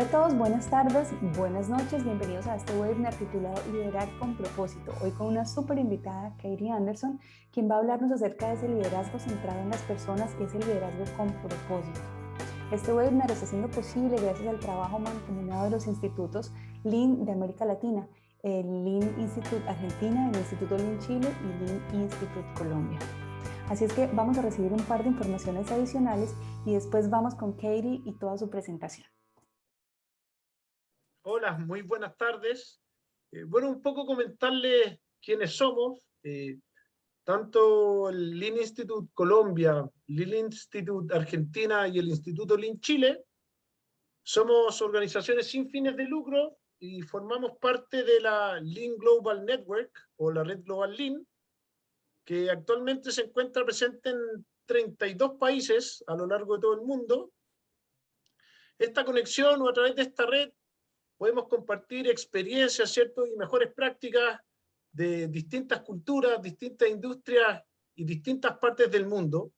Hola a todos, buenas tardes, buenas noches, bienvenidos a este webinar titulado Liderar con propósito. Hoy con una súper invitada, Katie Anderson, quien va a hablarnos acerca de ese liderazgo centrado en las personas y ese liderazgo con propósito. Este webinar está siendo posible gracias al trabajo mancomunado de los institutos Lean de América Latina, el Lean Institute Argentina, el Instituto Lean Chile y Lean Institute Colombia. Así es que vamos a recibir un par de informaciones adicionales y después vamos con Katie y toda su presentación. Hola, muy buenas tardes. Bueno, un poco comentarles quiénes somos. Tanto el Lean Institute Colombia, Lean Institute Argentina y el Instituto Lean Chile somos organizaciones sin fines de lucro y formamos parte de la Lean Global Network o la Red Global Lean, que actualmente se encuentra presente en 32 países a lo largo de todo el mundo. Esta conexión o a través de esta red podemos compartir experiencias, ¿cierto? Y mejores prácticas de distintas culturas, distintas industrias y distintas partes del mundo.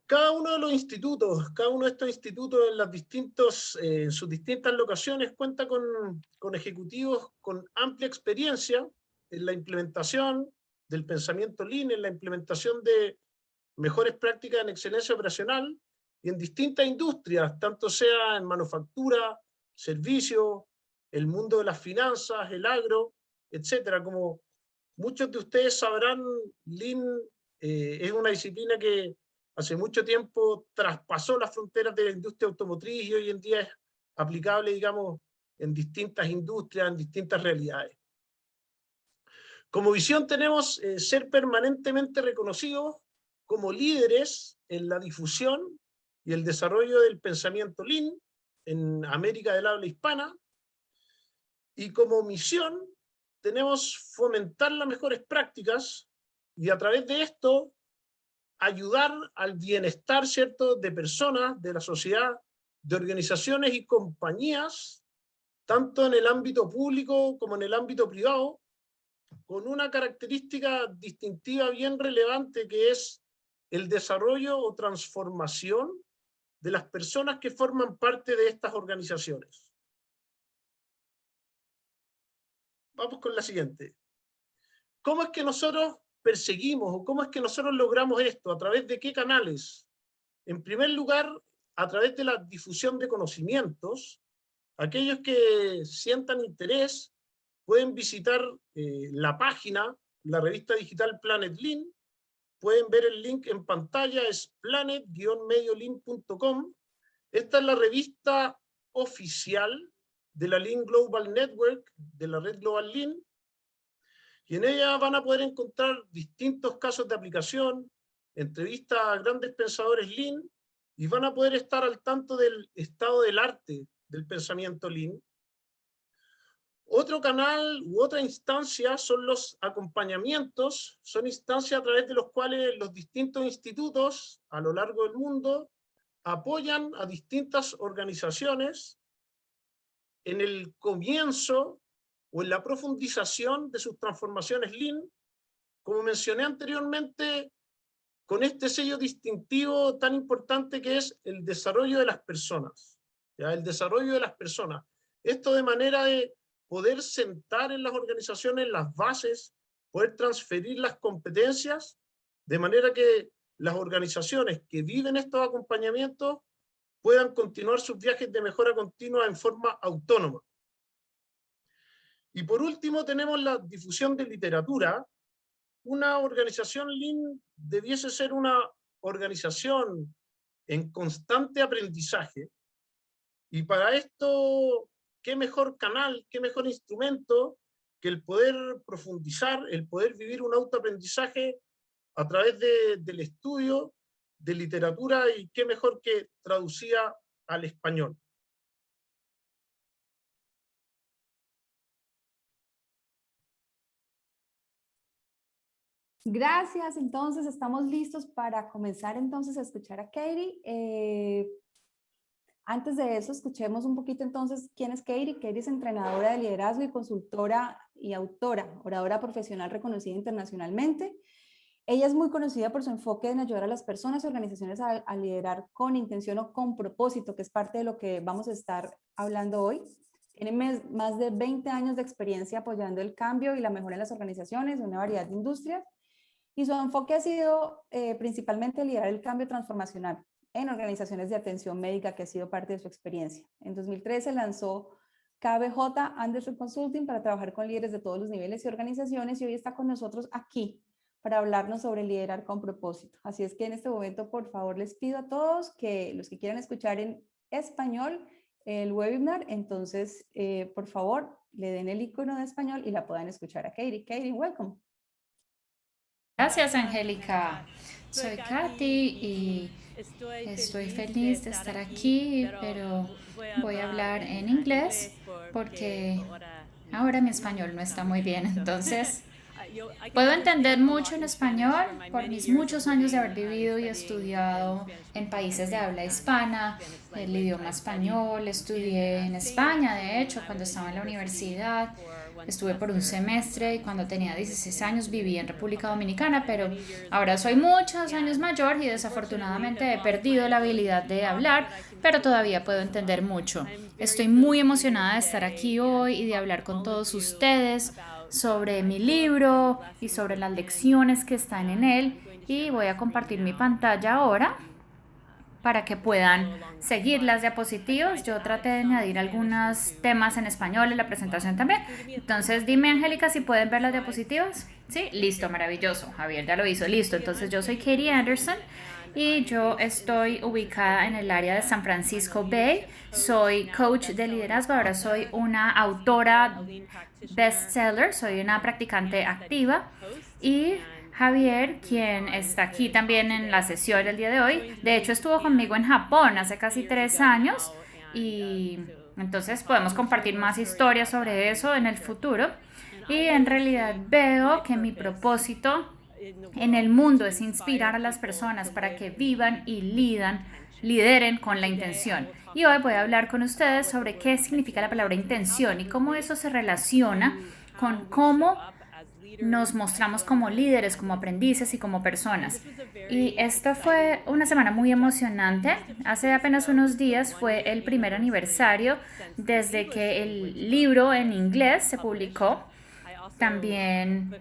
Cada uno de los institutos, cada uno de estos institutos en sus distintas locaciones cuenta con ejecutivos con amplia experiencia en la implementación del pensamiento Lean, en la implementación de mejores prácticas en excelencia operacional y en distintas industrias, tanto sea en manufactura, servicios, el mundo de las finanzas, el agro, etcétera. Como muchos de ustedes sabrán, Lean es una disciplina que hace mucho tiempo traspasó las fronteras de la industria automotriz y hoy en día es aplicable, digamos, en distintas industrias, en distintas realidades. Como visión tenemos ser permanentemente reconocidos como líderes en la difusión y el desarrollo del pensamiento Lean en América del habla hispana, y como misión tenemos fomentar las mejores prácticas y a través de esto ayudar al bienestar, ¿cierto?, de personas, de la sociedad, de organizaciones y compañías, tanto en el ámbito público como en el ámbito privado, con una característica distintiva bien relevante que es el desarrollo o transformación de las personas que forman parte de estas organizaciones. Vamos con la siguiente. ¿Cómo es que nosotros perseguimos o cómo es que nosotros logramos esto? ¿A través de qué canales? En primer lugar, a través de la difusión de conocimientos. Aquellos que sientan interés pueden visitar la página, la revista digital Planet Lean. Pueden ver el link en pantalla, es planet-mediolean.com. Esta es la revista oficial de la Lean Global Network, de la Red Global Lean, y en ella van a poder encontrar distintos casos de aplicación, entrevistas a grandes pensadores Lean, y van a poder estar al tanto del estado del arte del pensamiento Lean. Otro canal u otra instancia son los acompañamientos, son instancias a través de los cuales los distintos institutos a lo largo del mundo apoyan a distintas organizaciones en el comienzo o en la profundización de sus transformaciones Lean, como mencioné anteriormente, con este sello distintivo tan importante que es el desarrollo de las personas. ¿Ya? El desarrollo de las personas. Esto de manera de poder sentar en las organizaciones las bases, poder transferir las competencias, de manera que las organizaciones que viven estos acompañamientos puedan continuar sus viajes de mejora continua en forma autónoma. Y por último tenemos la difusión de literatura. Una organización Lean debiese ser una organización en constante aprendizaje, y para esto, qué mejor canal, qué mejor instrumento que el poder profundizar, el poder vivir un autoaprendizaje a través del estudio de literatura, y qué mejor que traducida al español. Gracias, entonces estamos listos para comenzar entonces a escuchar a Katie. Antes de eso, escuchemos un poquito entonces quién es Katie. Katie es entrenadora de liderazgo y consultora y autora, oradora profesional reconocida internacionalmente. Ella es muy conocida por su enfoque en ayudar a las personas y organizaciones a liderar con intención o con propósito, que es parte de lo que vamos a estar hablando hoy. Tiene más de 20 años de experiencia apoyando el cambio y la mejora en las organizaciones, en una variedad de industrias, y su enfoque ha sido principalmente liderar el cambio transformacional en organizaciones de atención médica, que ha sido parte de su experiencia. En 2013 lanzó KBJ Anderson Consulting para trabajar con líderes de todos los niveles y organizaciones, y hoy está con nosotros aquí para hablarnos sobre liderar con propósito. Así es que en este momento, por favor, les pido a todos que los que quieran escuchar en español el webinar, entonces, por favor, le den el icono de español y la puedan escuchar a Katie. Katie, welcome. Gracias, Angélica. Soy Katy y estoy feliz de estar aquí, pero voy a hablar en inglés porque ahora mi español no está muy bien. Entonces, puedo entender mucho en español por mis muchos años de haber vivido y estudiado en países de habla hispana, el idioma español. Estudié en España, de hecho, cuando estaba en la universidad. Estuve por un semestre y cuando tenía 16 años viví en República Dominicana, pero ahora soy muchos años mayor y desafortunadamente he perdido la habilidad de hablar, pero todavía puedo entender mucho. Estoy muy emocionada de estar aquí hoy y de hablar con todos ustedes sobre mi libro y sobre las lecciones que están en él, y voy a compartir mi pantalla ahora para que puedan seguir las diapositivas. Yo traté de añadir algunos temas en español en la presentación también. Entonces dime, Angélica, si pueden ver las diapositivas. Sí, listo, maravilloso. Javier ya lo hizo, listo. Entonces yo soy Katie Anderson y yo estoy ubicada en el área de San Francisco Bay. Soy coach de liderazgo, ahora soy una autora bestseller, soy una practicante activa, y Javier, quien está aquí también en la sesión el día de hoy, de hecho estuvo conmigo en Japón hace casi 3 años, y entonces podemos compartir más historias sobre eso en el futuro. Y en realidad veo que mi propósito en el mundo es inspirar a las personas para que vivan y lideren con la intención. Y hoy voy a hablar con ustedes sobre qué significa la palabra intención y cómo eso se relaciona con cómo nos mostramos como líderes, como aprendices y como personas. Y esta fue una semana muy emocionante. Hace apenas unos días fue el primer aniversario desde que el libro en inglés se publicó. También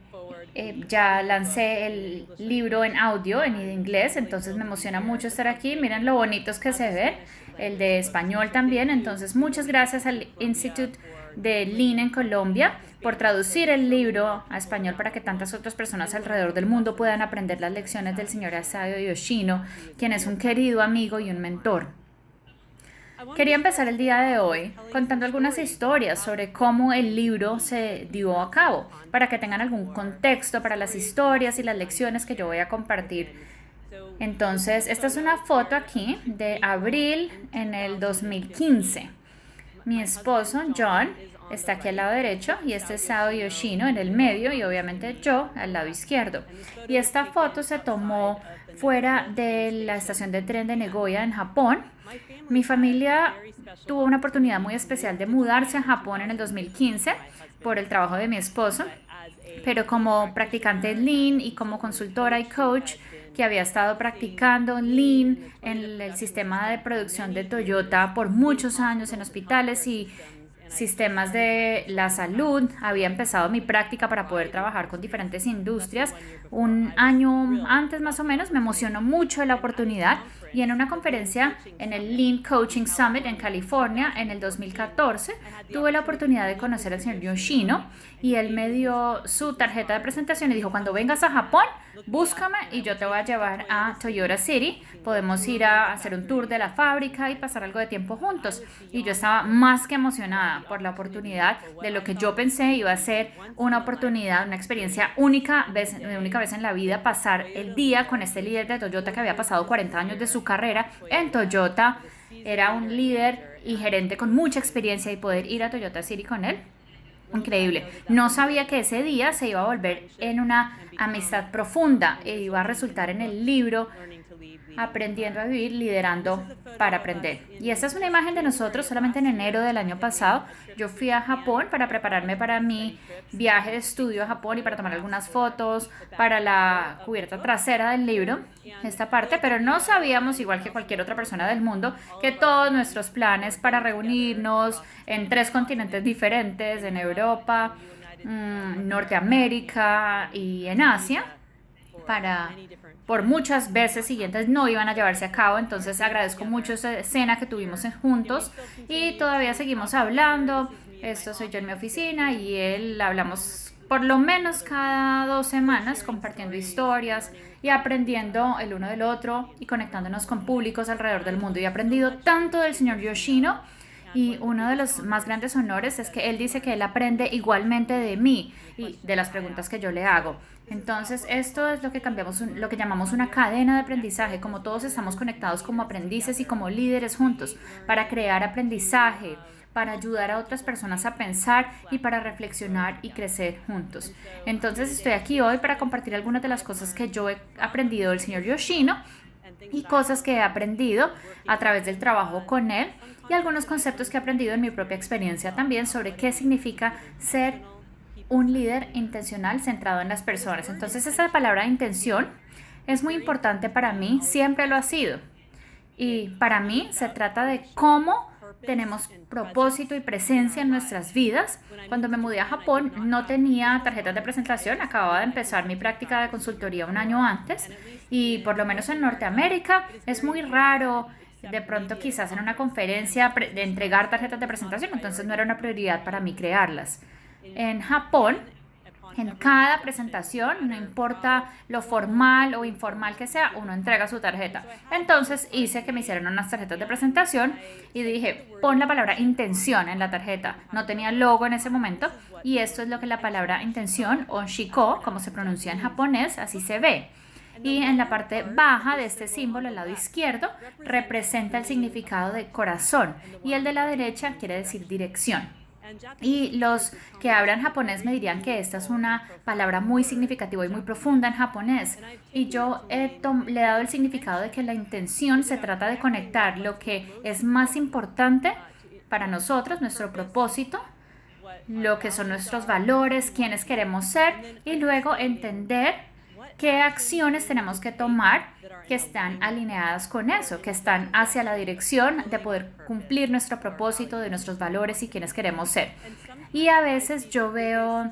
ya lancé el libro en audio en inglés, entonces me emociona mucho estar aquí. Miren lo bonitos que se ven, el de español también. Entonces muchas gracias al Institute de Lean en Colombia por traducir el libro a español para que tantas otras personas alrededor del mundo puedan aprender las lecciones del señor Asayo Yoshino, quien es un querido amigo y un mentor. Quería empezar el día de hoy contando algunas historias sobre cómo el libro se dio a cabo, para que tengan algún contexto para las historias y las lecciones que yo voy a compartir. Entonces, esta es una foto aquí de abril en el 2015. Mi esposo, John, está aquí al lado derecho y este es Sao Yoshino en el medio y obviamente yo al lado izquierdo. Y esta foto se tomó fuera de la estación de tren de Nagoya en Japón. Mi familia tuvo una oportunidad muy especial de mudarse a Japón en el 2015 por el trabajo de mi esposo, pero como practicante Lean y como consultora y coach que había estado practicando Lean en el sistema de producción de Toyota por muchos años en hospitales y sistemas de la salud, había empezado mi práctica para poder trabajar con diferentes industrias. Un año antes más o menos me emocionó mucho la oportunidad, y en una conferencia en el Lean Coaching Summit en California en el 2014 tuve la oportunidad de conocer al señor Yoshino, y él me dio su tarjeta de presentación y dijo: cuando vengas a Japón, búscame y yo te voy a llevar a Toyota City, podemos ir a hacer un tour de la fábrica y pasar algo de tiempo juntos. Y yo estaba más que emocionada por la oportunidad de lo que yo pensé iba a ser una oportunidad, una experiencia única vez en la vida, pasar el día con este líder de Toyota que había pasado 40 años de su carrera en Toyota. Era un líder y gerente con mucha experiencia, y poder ir a Toyota City con él, increíble. No sabía que ese día se iba a volver en una amistad profunda e iba a resultar en el libro Aprendiendo a vivir, liderando para aprender. Y esta es una imagen de nosotros solamente en enero del año pasado. Yo fui a Japón para prepararme para mi viaje de estudio a Japón y para tomar algunas fotos para la cubierta trasera del libro, esta parte, pero no sabíamos, igual que cualquier otra persona del mundo, que todos nuestros planes para reunirnos en 3 continentes diferentes, en Europa, Norteamérica y en Asia, por muchas veces siguientes no iban a llevarse a cabo. Entonces agradezco mucho esa escena que tuvimos juntos y todavía seguimos hablando. Esto soy yo en mi oficina y él hablamos por lo menos cada 2 semanas compartiendo historias y aprendiendo el uno del otro y conectándonos con públicos alrededor del mundo. Y he aprendido tanto del señor Yoshino. Y uno de los más grandes honores es que él dice que él aprende igualmente de mí y de las preguntas que yo le hago. Entonces, esto es lo que lo que llamamos una cadena de aprendizaje, como todos estamos conectados como aprendices y como líderes juntos para crear aprendizaje, para ayudar a otras personas a pensar y para reflexionar y crecer juntos. Entonces, estoy aquí hoy para compartir algunas de las cosas que yo he aprendido del señor Yoshino y cosas que he aprendido a través del trabajo con él y algunos conceptos que he aprendido en mi propia experiencia también sobre qué significa ser un líder intencional centrado en las personas. Entonces, esa palabra intención es muy importante para mí, siempre lo ha sido. Y para mí se trata de cómo tenemos propósito y presencia en nuestras vidas. Cuando me mudé a Japón no tenía tarjetas de presentación, acababa de empezar mi práctica de consultoría un año antes y por lo menos en Norteamérica es muy raro de pronto quizás en una conferencia de entregar tarjetas de presentación, entonces no era una prioridad para mí crearlas. En Japón, en cada presentación, no importa lo formal o informal que sea, uno entrega su tarjeta. Entonces hice que me hicieran unas tarjetas de presentación y dije, pon la palabra intención en la tarjeta. No tenía logo en ese momento y esto es lo que la palabra intención o shiko, como se pronuncia en japonés, así se ve. Y en la parte baja de este símbolo, al lado izquierdo, representa el significado de corazón y el de la derecha quiere decir dirección. Y los que hablan japonés me dirían que esta es una palabra muy significativa y muy profunda en japonés. Y yo le he dado el significado de que la intención se trata de conectar lo que es más importante para nosotros, nuestro propósito, lo que son nuestros valores, quiénes queremos ser y luego entender qué acciones tenemos que tomar que están alineadas con eso, que están hacia la dirección de poder cumplir nuestro propósito, de nuestros valores y quiénes queremos ser. Y a veces yo veo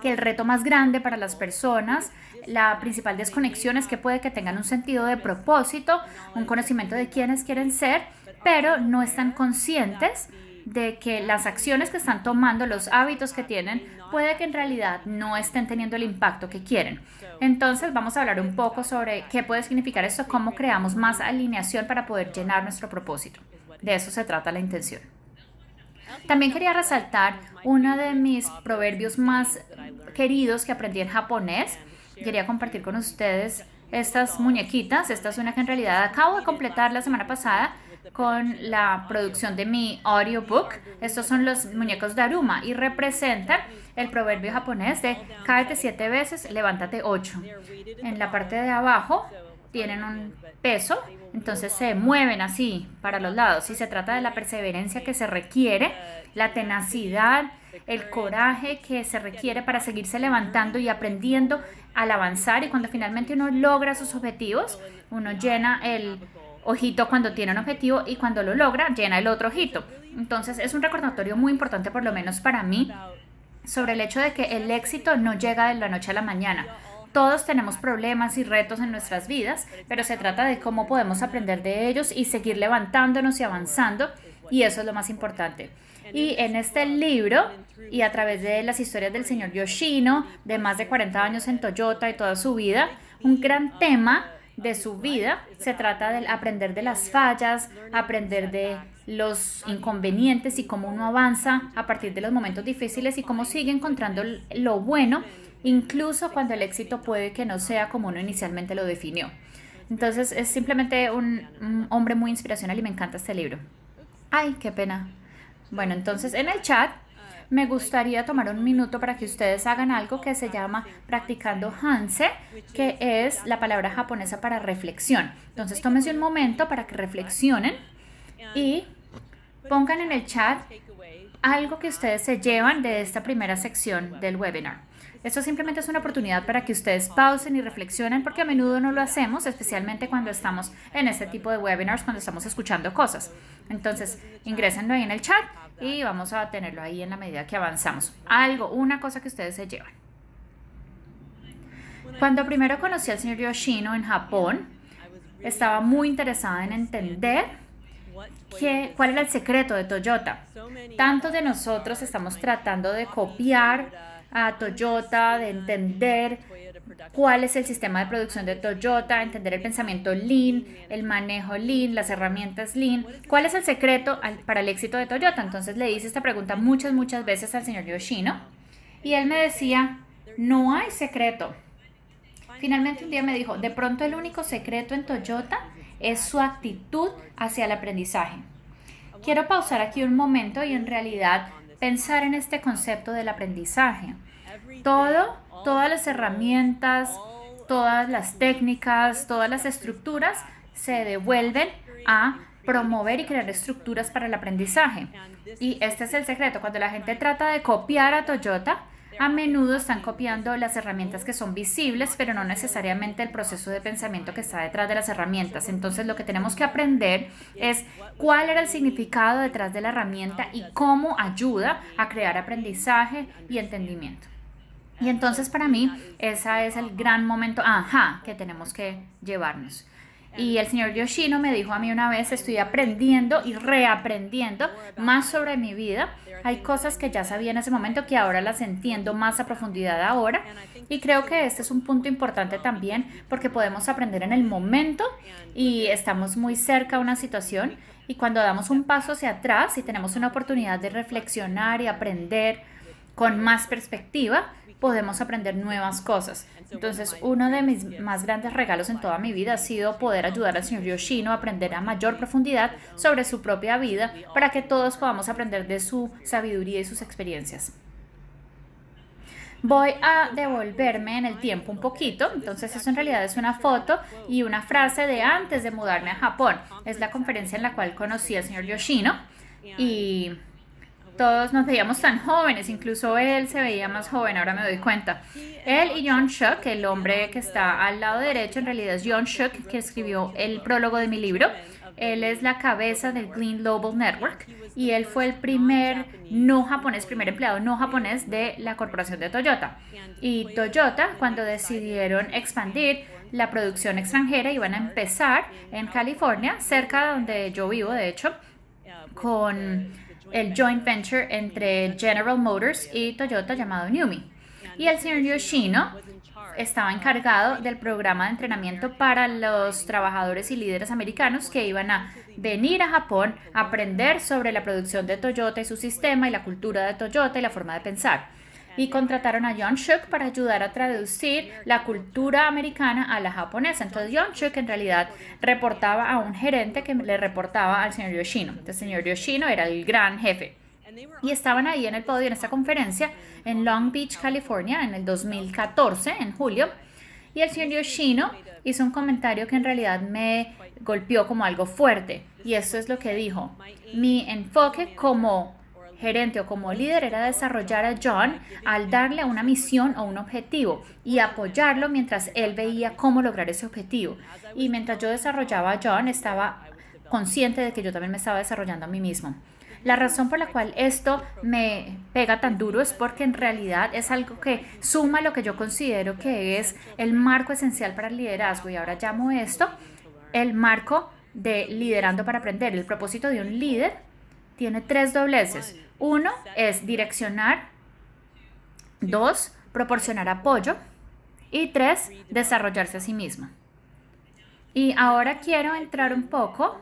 que el reto más grande para las personas, la principal desconexión es que puede que tengan un sentido de propósito, un conocimiento de quiénes quieren ser, pero no están conscientes de que las acciones que están tomando, los hábitos que tienen, puede que en realidad no estén teniendo el impacto que quieren. Entonces vamos a hablar un poco sobre qué puede significar esto, cómo creamos más alineación para poder llenar nuestro propósito. De eso se trata la intención. También quería resaltar uno de mis proverbios más queridos que aprendí en japonés. Quería compartir con ustedes estas muñequitas. Esta es una que en realidad acabo de completar la semana pasada con la producción de mi audiobook. Estos son los muñecos Daruma y representan el proverbio japonés de cáete 7 veces, levántate 8. En la parte de abajo tienen un peso, entonces se mueven así para los lados y se trata de la perseverancia que se requiere, la tenacidad, el coraje que se requiere para seguirse levantando y aprendiendo al avanzar, y cuando finalmente uno logra sus objetivos, uno llena el ojito cuando tiene un objetivo y cuando lo logra llena el otro ojito. Entonces es un recordatorio muy importante, por lo menos para mí, sobre el hecho de que el éxito no llega de la noche a la mañana. Todos tenemos problemas y retos en nuestras vidas, pero se trata de cómo podemos aprender de ellos y seguir levantándonos y avanzando, y eso es lo más importante. Y en este libro, y a través de las historias del señor Yoshino, de más de 40 años en Toyota y toda su vida, un gran tema de su vida se trata de aprender de las fallas, aprender de los inconvenientes y cómo uno avanza a partir de los momentos difíciles y cómo sigue encontrando lo bueno, incluso cuando el éxito puede que no sea como uno inicialmente lo definió. Entonces es simplemente un hombre muy inspiracional y me encanta este libro. Ay, qué pena. Bueno, entonces en el chat me gustaría tomar un minuto para que ustedes hagan algo que se llama practicando Hanse, que es la palabra japonesa para reflexión. Entonces, tómense un momento para que reflexionen y pongan en el chat algo que ustedes se llevan de esta primera sección del webinar. Esto simplemente es una oportunidad para que ustedes pausen y reflexionen, porque a menudo no lo hacemos, especialmente cuando estamos en este tipo de webinars, cuando estamos escuchando cosas. Entonces, ingrésenlo ahí en el chat y vamos a tenerlo ahí en la medida que avanzamos. Una cosa que ustedes se llevan. Cuando primero conocí al señor Yoshino en Japón, estaba muy interesada en entender cuál era el secreto de Toyota. Tantos de nosotros estamos tratando de copiar a Toyota, de entender cuál es el sistema de producción de Toyota, entender el pensamiento Lean, el manejo Lean, las herramientas Lean. ¿Cuál es el secreto para el éxito de Toyota? Entonces le hice esta pregunta muchas veces al señor Yoshino y él me decía, no hay secreto. Finalmente un día me dijo, de pronto el único secreto en Toyota es su actitud hacia el aprendizaje. Quiero pausar aquí un momento y en realidad pensar en este concepto del aprendizaje. Todas las herramientas, todas las técnicas, todas las estructuras se devuelven a promover y crear estructuras para el aprendizaje. Y este es el secreto. Cuando la gente trata de copiar a Toyota, a menudo están copiando las herramientas que son visibles, pero no necesariamente el proceso de pensamiento que está detrás de las herramientas. Entonces, lo que tenemos que aprender es cuál era el significado detrás de la herramienta y cómo ayuda a crear aprendizaje y entendimiento. Y entonces, para mí, ese es el gran momento, que tenemos que llevarnos. Y el señor Yoshino me dijo a mí una vez, estoy aprendiendo y reaprendiendo más sobre mi vida. Hay cosas que ya sabía en ese momento que ahora las entiendo más a profundidad ahora. Y creo que este es un punto importante también porque podemos aprender en el momento y estamos muy cerca a una situación. Y cuando damos un paso hacia atrás y tenemos una oportunidad de reflexionar y aprender con más perspectiva, podemos aprender nuevas cosas. Entonces, uno de mis más grandes regalos en toda mi vida ha sido poder ayudar al señor Yoshino a aprender a mayor profundidad sobre su propia vida para que todos podamos aprender de su sabiduría y sus experiencias. Voy a devolverme en el tiempo un poquito. Entonces, eso en realidad es una foto y una frase de antes de mudarme a Japón. Es la conferencia en la cual conocí al señor Yoshino y todos nos veíamos tan jóvenes, incluso él se veía más joven, ahora me doy cuenta. Él y John Shook, el hombre que está al lado derecho, en realidad es John Shook, que escribió el prólogo de mi libro. Él es la cabeza del Green Global Network y él fue el primer empleado no japonés de la corporación de Toyota. Y Toyota, cuando decidieron expandir la producción extranjera, iban a empezar en California, cerca de donde yo vivo, de hecho, con el joint venture entre General Motors y Toyota llamado NUMMI. Y el señor Yoshino estaba encargado del programa de entrenamiento para los trabajadores y líderes americanos que iban a venir a Japón a aprender sobre la producción de Toyota y su sistema y la cultura de Toyota y la forma de pensar. Y contrataron a John Shook para ayudar a traducir la cultura americana a la japonesa. Entonces John Shook en realidad reportaba a un gerente que le reportaba al señor Yoshino. Entonces el señor Yoshino era el gran jefe. Y estaban ahí en el podio en esta conferencia en Long Beach, California, en el 2014, en julio. Y el señor Yoshino hizo un comentario que en realidad me golpeó como algo fuerte. Y esto es lo que dijo. Mi enfoque como gerente o como líder era desarrollar a John al darle una misión o un objetivo y apoyarlo mientras él veía cómo lograr ese objetivo. Y mientras yo desarrollaba a John, estaba consciente de que yo también me estaba desarrollando a mí mismo. La razón por la cual esto me pega tan duro es porque en realidad es algo que suma lo que yo considero que es el marco esencial para el liderazgo, y ahora llamo esto el marco de liderando para aprender. El propósito de un líder tiene 3 dobleces. 1 es direccionar, 2, proporcionar apoyo y 3, desarrollarse a sí mismo. Y ahora quiero entrar un poco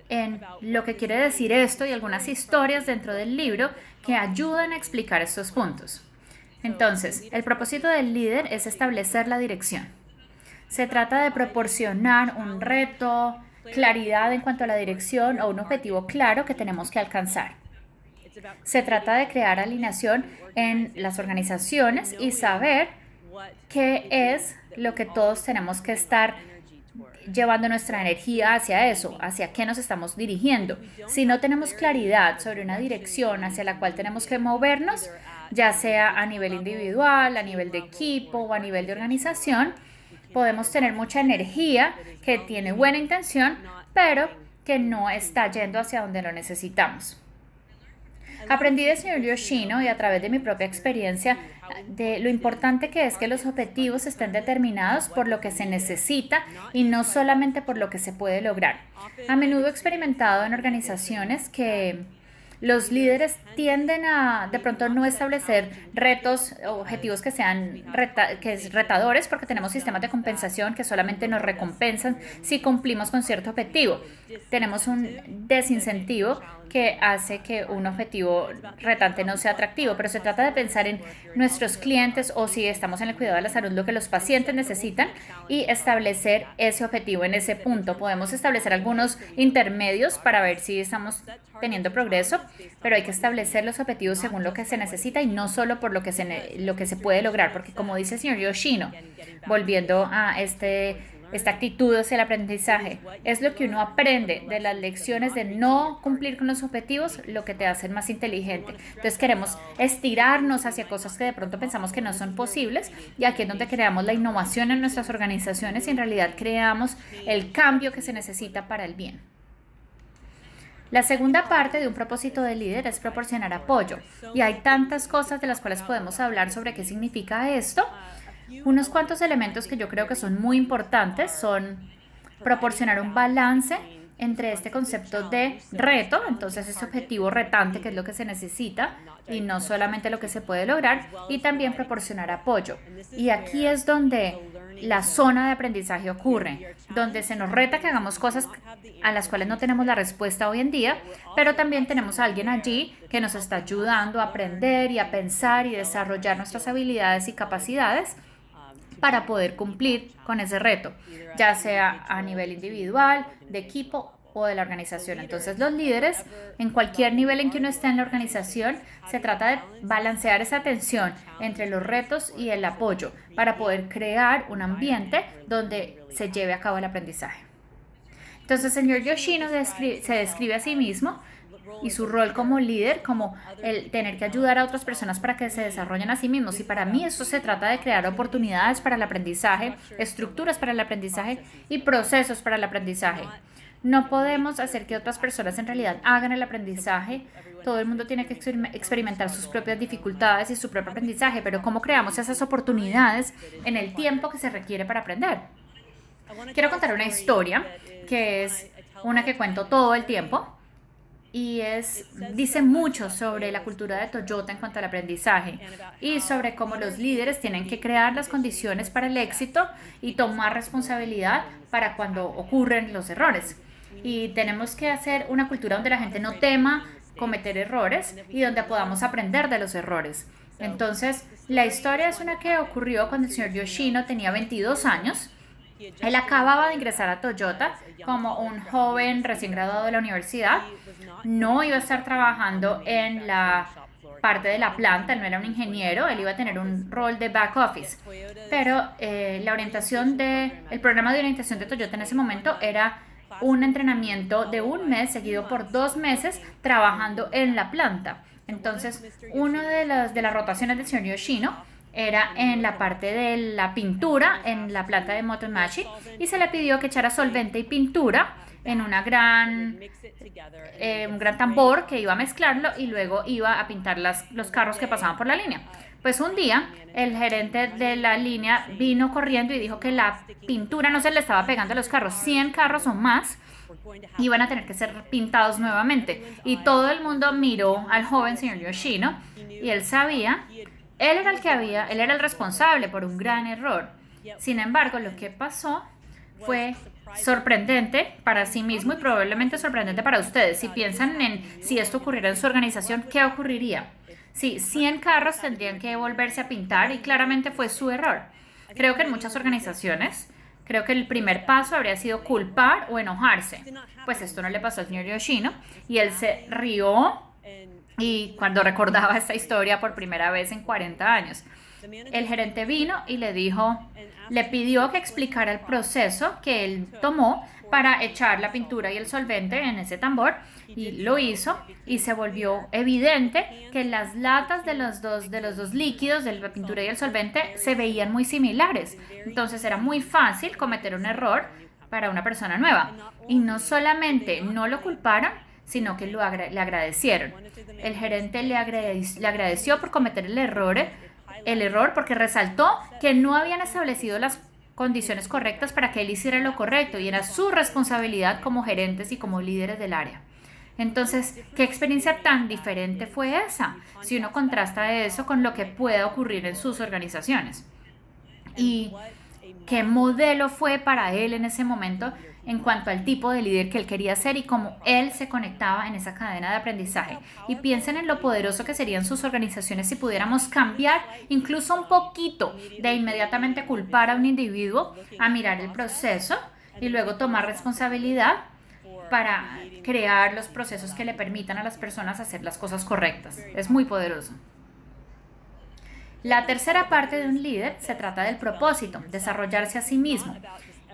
en lo que quiere decir esto y algunas historias dentro del libro que ayudan a explicar estos puntos. Entonces, el propósito del líder es establecer la dirección. Se trata de proporcionar un reto, claridad en cuanto a la dirección o un objetivo claro que tenemos que alcanzar. Se trata de crear alineación en las organizaciones y saber qué es lo que todos tenemos que estar llevando nuestra energía hacia eso, hacia qué nos estamos dirigiendo. Si no tenemos claridad sobre una dirección hacia la cual tenemos que movernos, ya sea a nivel individual, a nivel de equipo o a nivel de organización, podemos tener mucha energía que tiene buena intención, pero que no está yendo hacia donde lo necesitamos. Aprendí del señor Yoshino y a través de mi propia experiencia de lo importante que es que los objetivos estén determinados por lo que se necesita y no solamente por lo que se puede lograr. A menudo he experimentado en organizaciones que los líderes tienden a de pronto no establecer retos, objetivos que sean retadores porque tenemos sistemas de compensación que solamente nos recompensan si cumplimos con cierto objetivo. Tenemos un desincentivo que hace que un objetivo retante no sea atractivo, pero se trata de pensar en nuestros clientes o si estamos en el cuidado de la salud, lo que los pacientes necesitan y establecer ese objetivo en ese punto. Podemos establecer algunos intermedios para ver si estamos teniendo progreso, pero hay que establecer los objetivos según lo que se necesita y no solo por lo que se puede lograr, porque como dice el señor Yoshino, volviendo a esta actitud hacia el aprendizaje, es lo que uno aprende de las lecciones de no cumplir con los objetivos lo que te hace más inteligente. Entonces queremos estirarnos hacia cosas que de pronto pensamos que no son posibles y aquí es donde creamos la innovación en nuestras organizaciones y en realidad creamos el cambio que se necesita para el bien. La segunda parte de un propósito de líder es proporcionar apoyo y hay tantas cosas de las cuales podemos hablar sobre qué significa esto. Unos cuantos elementos que yo creo que son muy importantes son proporcionar un balance entre este concepto de reto, entonces ese objetivo retante que es lo que se necesita y no solamente lo que se puede lograr, y también proporcionar apoyo. Y aquí es donde la zona de aprendizaje ocurre, donde se nos reta que hagamos cosas a las cuales no tenemos la respuesta hoy en día, pero también tenemos a alguien allí que nos está ayudando a aprender y a pensar y desarrollar nuestras habilidades y capacidades para poder cumplir con ese reto, ya sea a nivel individual, de equipo o de la organización. Entonces, los líderes, en cualquier nivel en que uno esté en la organización, se trata de balancear esa tensión entre los retos y el apoyo para poder crear un ambiente donde se lleve a cabo el aprendizaje. Entonces, el señor Yoshino se describe a sí mismo y su rol como líder, como el tener que ayudar a otras personas para que se desarrollen a sí mismos. Y para mí eso se trata de crear oportunidades para el aprendizaje, estructuras para el aprendizaje y procesos para el aprendizaje. No podemos hacer que otras personas en realidad hagan el aprendizaje. Todo el mundo tiene que experimentar sus propias dificultades y su propio aprendizaje, pero ¿cómo creamos esas oportunidades en el tiempo que se requiere para aprender? Quiero contar una historia que es una que cuento todo el tiempo. Y dice mucho sobre la cultura de Toyota en cuanto al aprendizaje y sobre cómo los líderes tienen que crear las condiciones para el éxito y tomar responsabilidad para cuando ocurren los errores. Y tenemos que hacer una cultura donde la gente no tema cometer errores y donde podamos aprender de los errores. Entonces, la historia es una que ocurrió cuando el señor Yoshino tenía 22 años. Él acababa de ingresar a Toyota como un joven recién graduado de la universidad. No iba a estar trabajando en la parte de la planta, él no era un ingeniero, él iba a tener un rol de back office. Pero el programa de orientación de Toyota en ese momento era un entrenamiento de un mes seguido por 2 meses trabajando en la planta. Entonces, una de las rotaciones del señor Yoshino era en la parte de la pintura en la planta de Motomachi y se le pidió que echara solvente y pintura en un gran tambor que iba a mezclarlo y luego iba a pintar los carros que pasaban por la línea. Pues un día el gerente de la línea vino corriendo y dijo que la pintura no se le estaba pegando a los carros. 100 carros o más iban a tener que ser pintados nuevamente. Y todo el mundo miró al joven señor Yoshino y él sabía, él era el responsable por un gran error. Sin embargo, lo que pasó fue sorprendente para sí mismo y probablemente sorprendente para ustedes. Si piensan en si esto ocurriera en su organización, ¿qué ocurriría? Sí, 100 carros tendrían que volverse a pintar y claramente fue su error. Creo que en muchas organizaciones, creo que el primer paso habría sido culpar o enojarse. Pues esto no le pasó al señor Yoshino y él se rió Y cuando recordaba esta historia por primera vez en 40 años, el gerente vino y le pidió que explicara el proceso que él tomó para echar la pintura y el solvente en ese tambor, y lo hizo, y se volvió evidente que las latas de los dos líquidos, de la pintura y el solvente, se veían muy similares. Entonces era muy fácil cometer un error para una persona nueva. Y no solamente no lo culparon, sino que le agradecieron. El gerente le agradeció por cometer el error porque resaltó que no habían establecido las condiciones correctas para que él hiciera lo correcto, y era su responsabilidad como gerentes y como líderes del área. Entonces, ¿qué experiencia tan diferente fue esa? Si uno contrasta eso con lo que pueda ocurrir en sus organizaciones. ¿Y qué modelo fue para él en ese momento en cuanto al tipo de líder que él quería ser y cómo él se conectaba en esa cadena de aprendizaje? Y piensen en lo poderoso que serían sus organizaciones si pudiéramos cambiar incluso un poquito de inmediatamente culpar a un individuo, a mirar el proceso y luego tomar responsabilidad para crear los procesos que le permitan a las personas hacer las cosas correctas. Es muy poderoso. La tercera parte de un líder se trata del propósito, desarrollarse a sí mismo.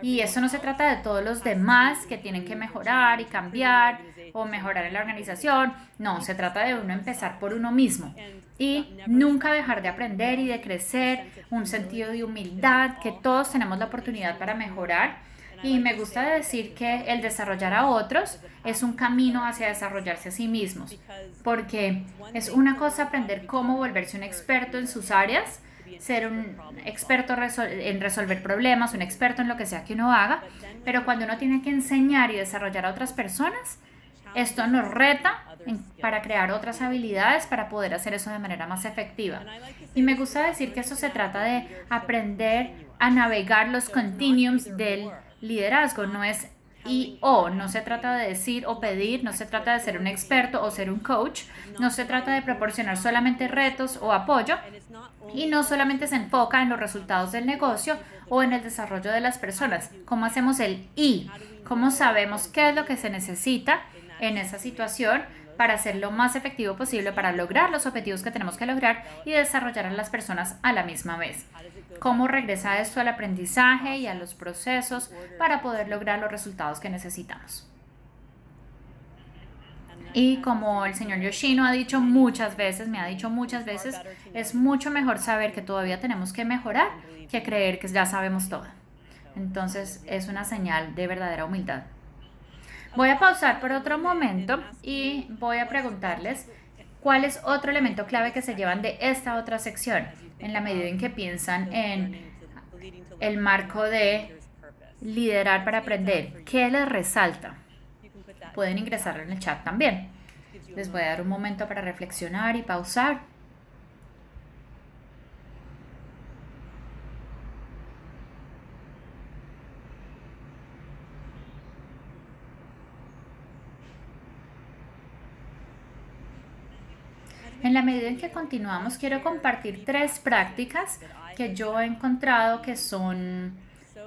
Y eso no se trata de todos los demás que tienen que mejorar y cambiar o mejorar en la organización. No, se trata de uno empezar por uno mismo y nunca dejar de aprender y de crecer, un sentido de humildad, que todos tenemos la oportunidad para mejorar. Y me gusta decir que el desarrollar a otros es un camino hacia desarrollarse a sí mismos, porque es una cosa aprender cómo volverse un experto en sus áreas, ser un experto en resolver problemas, un experto en lo que sea que uno haga, pero cuando uno tiene que enseñar y desarrollar a otras personas, esto nos reta para crear otras habilidades para poder hacer eso de manera más efectiva. Y me gusta decir que eso se trata de aprender a navegar los continuums del liderazgo. No es no se trata de decir o pedir, no se trata de ser un experto o ser un coach, no se trata de proporcionar solamente retos o apoyo, y no solamente se enfoca en los resultados del negocio o en el desarrollo de las personas. ¿Cómo hacemos el y? ¿Cómo sabemos qué es lo que se necesita en esa situación para ser lo más efectivo posible, para lograr los objetivos que tenemos que lograr y desarrollar a las personas a la misma vez? ¿Cómo regresa esto al aprendizaje y a los procesos para poder lograr los resultados que necesitamos? Y como el señor Yoshino me ha dicho muchas veces, es mucho mejor saber que todavía tenemos que mejorar que creer que ya sabemos todo. Entonces es una señal de verdadera humildad. Voy a pausar por otro momento y voy a preguntarles cuál es otro elemento clave que se llevan de esta otra sección, en la medida en que piensan en el marco de liderar para aprender. ¿Qué les resalta? Pueden ingresarlo en el chat también. Les voy a dar un momento para reflexionar y pausar. En la medida en que continuamos, quiero compartir 3 prácticas que yo he encontrado que son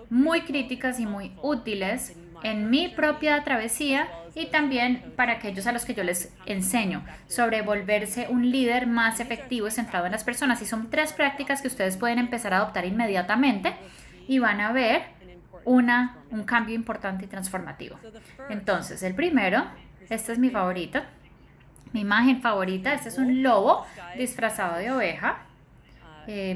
muy críticas y muy útiles en mi propia travesía y también para aquellos a los que yo les enseño sobre volverse un líder más efectivo y centrado en las personas. Y son 3 prácticas que ustedes pueden empezar a adoptar inmediatamente y van a ver un cambio importante y transformativo. Entonces, el primero, este es mi favorito. Mi imagen favorita, este es un lobo disfrazado de oveja.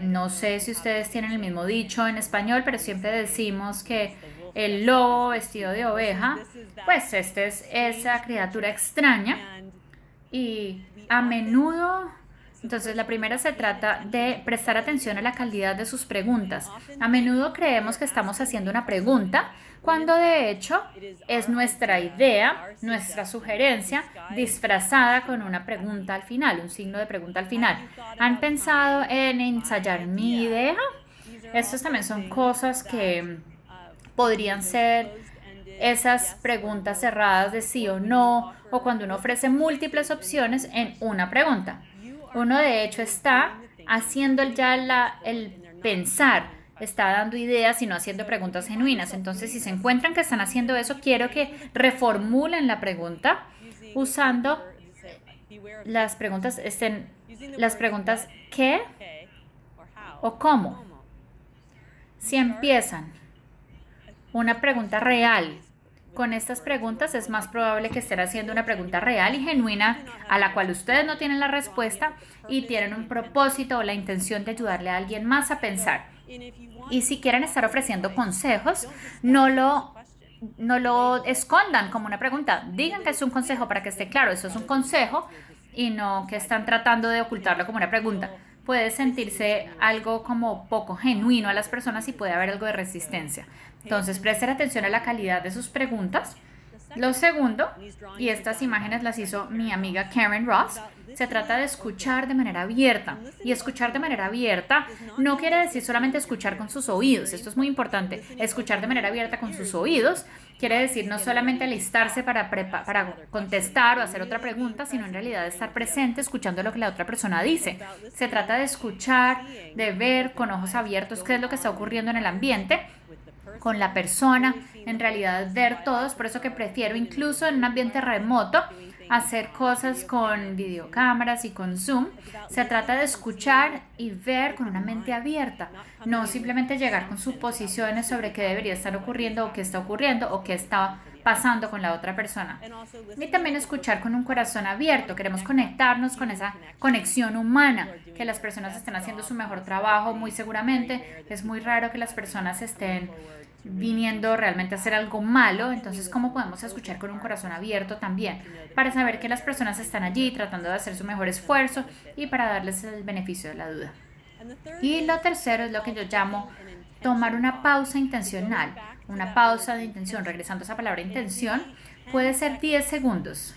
No sé si ustedes tienen el mismo dicho en español, pero siempre decimos que el lobo vestido de oveja, pues esta es esa criatura extraña. Y a menudo, entonces la primera se trata de prestar atención a la calidad de sus preguntas. A menudo creemos que estamos haciendo una pregunta, cuando de hecho es nuestra idea, nuestra sugerencia, disfrazada con una pregunta al final, un signo de pregunta al final. ¿Han pensado en ensayar mi idea? Estas también son cosas que podrían ser esas preguntas cerradas de sí o no, o cuando uno ofrece múltiples opciones en una pregunta. Uno de hecho está haciendo ya el pensar, está dando ideas y no haciendo preguntas genuinas. Entonces, si se encuentran que están haciendo eso, quiero que reformulen la pregunta usando las preguntas ¿qué o cómo? Si empiezan una pregunta real, con estas preguntas es más probable que estén haciendo una pregunta real y genuina a la cual ustedes no tienen la respuesta y tienen un propósito o la intención de ayudarle a alguien más a pensar. Y si quieren estar ofreciendo consejos, no lo escondan como una pregunta. Digan que es un consejo para que esté claro, eso es un consejo y no que están tratando de ocultarlo como una pregunta. Puede sentirse algo como poco genuino a las personas y puede haber algo de resistencia. Entonces, presten atención a la calidad de sus preguntas. Lo segundo, y estas imágenes las hizo mi amiga Karen Ross, se trata de escuchar de manera abierta. Y escuchar de manera abierta no quiere decir solamente escuchar con sus oídos, esto es muy importante. Escuchar de manera abierta con sus oídos quiere decir no solamente alistarse para contestar o hacer otra pregunta, sino en realidad estar presente escuchando lo que la otra persona dice. Se trata de escuchar, de ver con ojos abiertos qué es lo que está ocurriendo en el ambiente con la persona, en realidad ver todos, por eso que prefiero incluso en un ambiente remoto hacer cosas con videocámaras y con Zoom. Se trata de escuchar y ver con una mente abierta, no simplemente llegar con suposiciones sobre qué debería estar ocurriendo o qué está ocurriendo o qué está pasando con la otra persona. Y también escuchar con un corazón abierto. Queremos conectarnos con esa conexión humana, que las personas estén haciendo su mejor trabajo, muy seguramente. Es muy raro que las personas estén viniendo realmente a hacer algo malo, entonces cómo podemos escuchar con un corazón abierto también, para saber que las personas están allí tratando de hacer su mejor esfuerzo y para darles el beneficio de la duda. Y lo tercero es lo que yo llamo tomar una pausa intencional. Una pausa de intención, regresando a esa palabra intención, puede ser 10 segundos.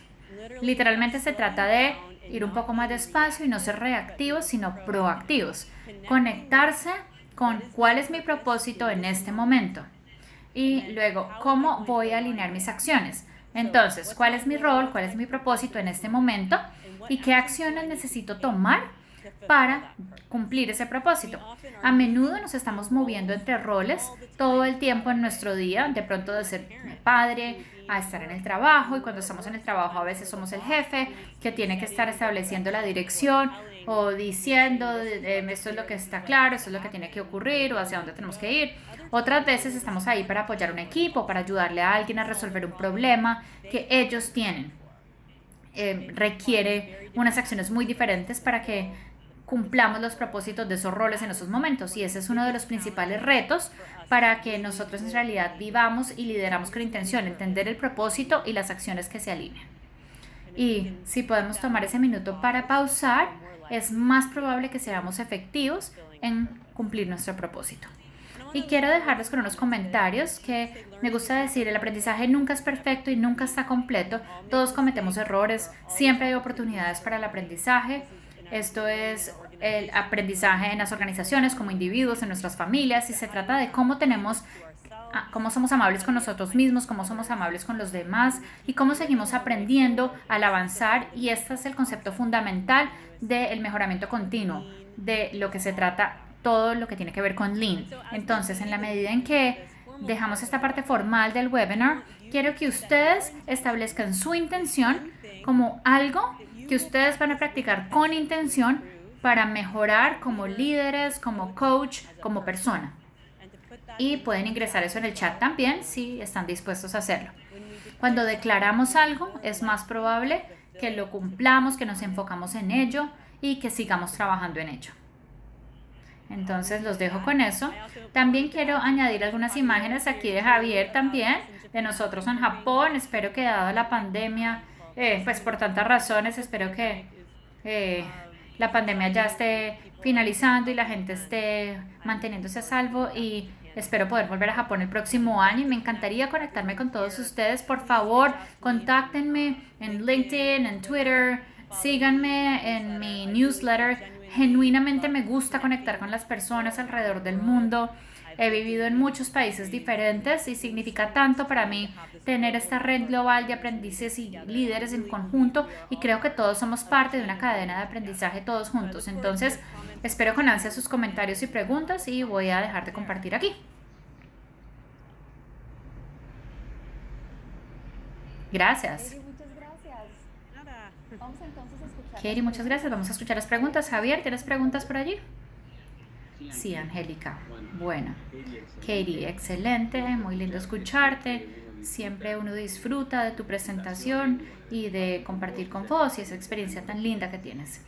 Literalmente se trata de ir un poco más despacio y no ser reactivos, sino proactivos. Conectarse con cuál es mi propósito en este momento. Y luego, ¿cómo voy a alinear mis acciones? Entonces, ¿cuál es mi rol? ¿Cuál es mi propósito en este momento? ¿Y qué acciones necesito tomar para cumplir ese propósito? A menudo nos estamos moviendo entre roles todo el tiempo en nuestro día, de pronto de ser padre a estar en el trabajo, y cuando estamos en el trabajo a veces somos el jefe que tiene que estar estableciendo la dirección o diciendo esto es lo que está claro, esto es lo que tiene que ocurrir o hacia dónde tenemos que ir. Otras veces estamos ahí para apoyar un equipo, para ayudarle a alguien a resolver un problema que ellos tienen. Requiere unas acciones muy diferentes para que cumplamos los propósitos de esos roles en esos momentos, y ese es uno de los principales retos para que nosotros en realidad vivamos y lideramos con intención, entender el propósito y las acciones que se alinean. Y si podemos tomar ese minuto para pausar, es más probable que seamos efectivos en cumplir nuestro propósito. Y quiero dejarles con unos comentarios que me gusta decir: el aprendizaje nunca es perfecto y nunca está completo. Todos cometemos errores, siempre hay oportunidades para el aprendizaje. Esto es el aprendizaje en las organizaciones, como individuos, en nuestras familias, y se trata de cómo somos amables con nosotros mismos, cómo somos amables con los demás y cómo seguimos aprendiendo al avanzar. Y este es el concepto fundamental del mejoramiento continuo, de lo que se trata todo lo que tiene que ver con Lean. Entonces, en la medida en que dejamos esta parte formal del webinar, quiero que ustedes establezcan su intención como algo que ustedes van a practicar con intención para mejorar como líderes, como coach, como persona. Y pueden ingresar eso en el chat también si están dispuestos a hacerlo. Cuando declaramos algo, es más probable que lo cumplamos, que nos enfocamos en ello y que sigamos trabajando en ello. Entonces los dejo con eso. También quiero añadir algunas imágenes aquí de Javier también, de nosotros en Japón. Espero que dado la pandemia, pues por tantas razones, espero que la pandemia ya esté finalizando y la gente esté manteniéndose a salvo, y espero poder volver a Japón el próximo año y me encantaría conectarme con todos ustedes. Por favor, contáctenme en LinkedIn, en Twitter, síganme en mi newsletter. Genuinamente me gusta conectar con las personas alrededor del mundo. He vivido en muchos países diferentes y significa tanto para mí tener esta red global de aprendices y líderes en conjunto, y creo que todos somos parte de una cadena de aprendizaje todos juntos. Entonces, espero con ansia sus comentarios y preguntas y voy a dejar de compartir aquí. Gracias. Muchas gracias. Katie, muchas gracias. Vamos a escuchar las preguntas. Javier, ¿tienes preguntas por allí? Sí, Angélica. Bueno, Katie, excelente, muy lindo escucharte. Siempre uno disfruta de tu presentación y de compartir con vos y esa experiencia tan linda que tienes.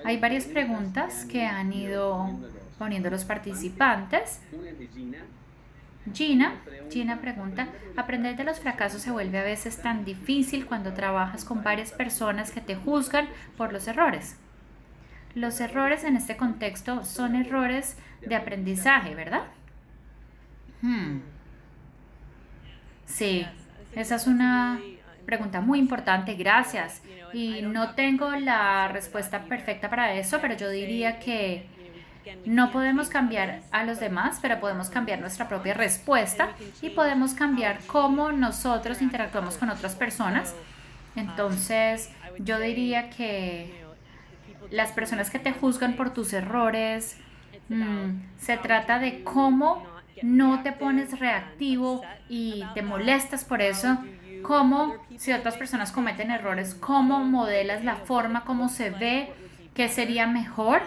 Hay varias preguntas que han ido poniendo los participantes. Gina pregunta, ¿aprender de los fracasos se vuelve a veces tan difícil cuando trabajas con varias personas que te juzgan por los errores? Los errores en este contexto son errores de aprendizaje, ¿verdad? Sí, esa es una pregunta muy importante, gracias. Y no tengo la respuesta perfecta para eso, pero yo diría que no podemos cambiar a los demás, pero podemos cambiar nuestra propia respuesta y podemos cambiar cómo nosotros interactuamos con otras personas. Entonces, yo diría que las personas que te juzgan por tus errores, se trata de cómo no te pones reactivo y te molestas por eso, cómo si otras personas cometen errores, cómo modelas la forma, cómo se ve, qué sería mejor,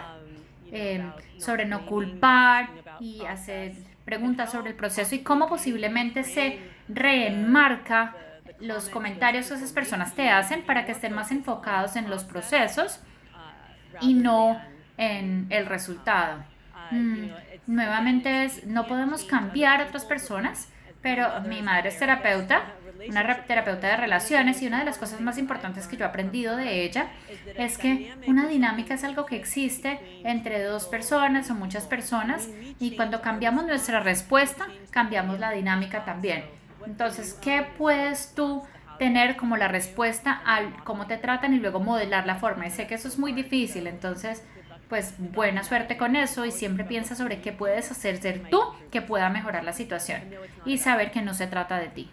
sobre no culpar y hacer preguntas sobre el proceso y cómo posiblemente se reenmarca los comentarios que esas personas te hacen para que estén más enfocados en los procesos y no en el resultado. Nuevamente no podemos cambiar a otras personas, pero mi madre es terapeuta, una terapeuta de relaciones, y una de las cosas más importantes que yo he aprendido de ella es que una dinámica es algo que existe entre dos personas o muchas personas, y cuando cambiamos nuestra respuesta, cambiamos la dinámica también. Entonces, ¿qué puedes tú tener como la respuesta a cómo te tratan y luego modelar la forma? Y sé que eso es muy difícil, entonces pues buena suerte con eso y siempre piensa sobre qué puedes hacer ser tú que pueda mejorar la situación y saber que no se trata de ti.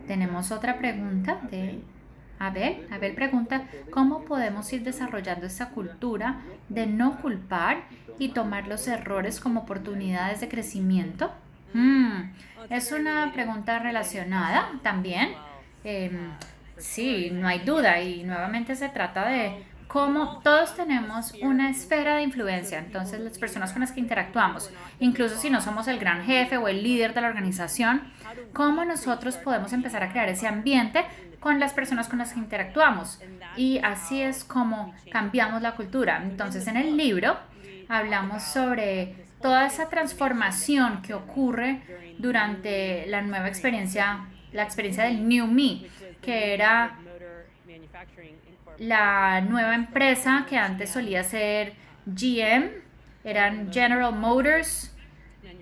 Tenemos otra pregunta de Abel. Abel pregunta, ¿cómo podemos ir desarrollando esa cultura de no culpar y tomar los errores como oportunidades de crecimiento? Es una pregunta relacionada también. Sí, no hay duda, y nuevamente se trata de cómo todos tenemos una esfera de influencia, entonces las personas con las que interactuamos, incluso si no somos el gran jefe o el líder de la organización, cómo nosotros podemos empezar a crear ese ambiente con las personas con las que interactuamos, y así es como cambiamos la cultura. Entonces en el libro hablamos sobre toda esa transformación que ocurre durante la nueva experiencia, la experiencia del New Me, que era la nueva empresa que antes solía ser GM, eran General Motors,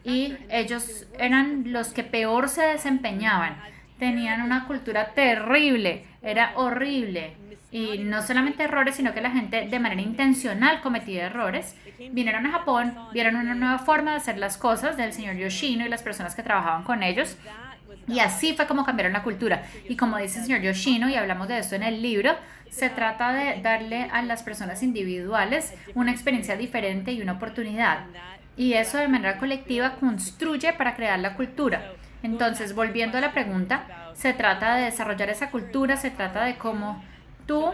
y ellos eran los que peor se desempeñaban. Tenían una cultura terrible, era horrible. Y no solamente errores, sino que la gente de manera intencional cometía errores. Vinieron a Japón, vieron una nueva forma de hacer las cosas del señor Yoshino y las personas que trabajaban con ellos. Y así fue como cambiaron la cultura. Y como dice el señor Yoshino, y hablamos de esto en el libro, se trata de darle a las personas individuales una experiencia diferente y una oportunidad. Y eso de manera colectiva construye para crear la cultura. Entonces, volviendo a la pregunta, se trata de desarrollar esa cultura, se trata de cómo tú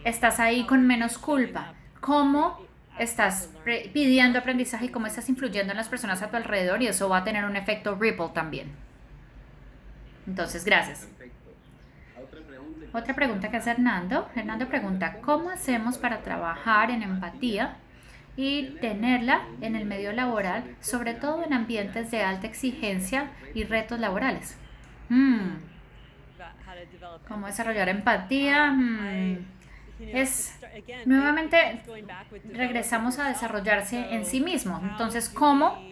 estás ahí con menos culpa, cómo estás pidiendo aprendizaje y cómo estás influyendo en las personas a tu alrededor, y eso va a tener un efecto ripple también. Entonces, gracias. Otra pregunta que hace Hernando. Hernando pregunta, ¿cómo hacemos para trabajar en empatía y tenerla en el medio laboral, sobre todo en ambientes de alta exigencia y retos laborales? ¿Cómo desarrollar empatía? Nuevamente regresamos a desarrollarse en sí mismo. Entonces, ¿cómo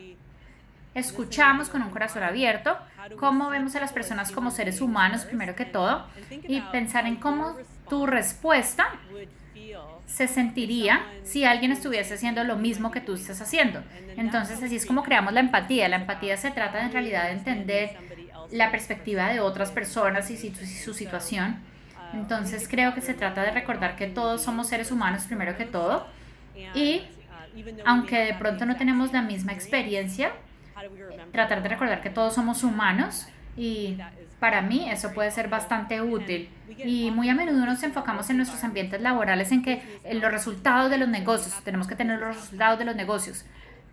escuchamos con un corazón abierto? ¿Cómo vemos a las personas como seres humanos primero que todo? Y pensar en cómo tu respuesta se sentiría si alguien estuviese haciendo lo mismo que tú estás haciendo. Entonces, así es como creamos la empatía. La empatía se trata en realidad de entender la perspectiva de otras personas y su situación. Entonces, creo que se trata de recordar que todos somos seres humanos primero que todo, y aunque de pronto no tenemos la misma experiencia, tratar de recordar que todos somos humanos y Para mí eso puede ser bastante útil y muy a menudo nos enfocamos en nuestros ambientes laborales en que en los resultados de los negocios, tenemos que tener los resultados de los negocios.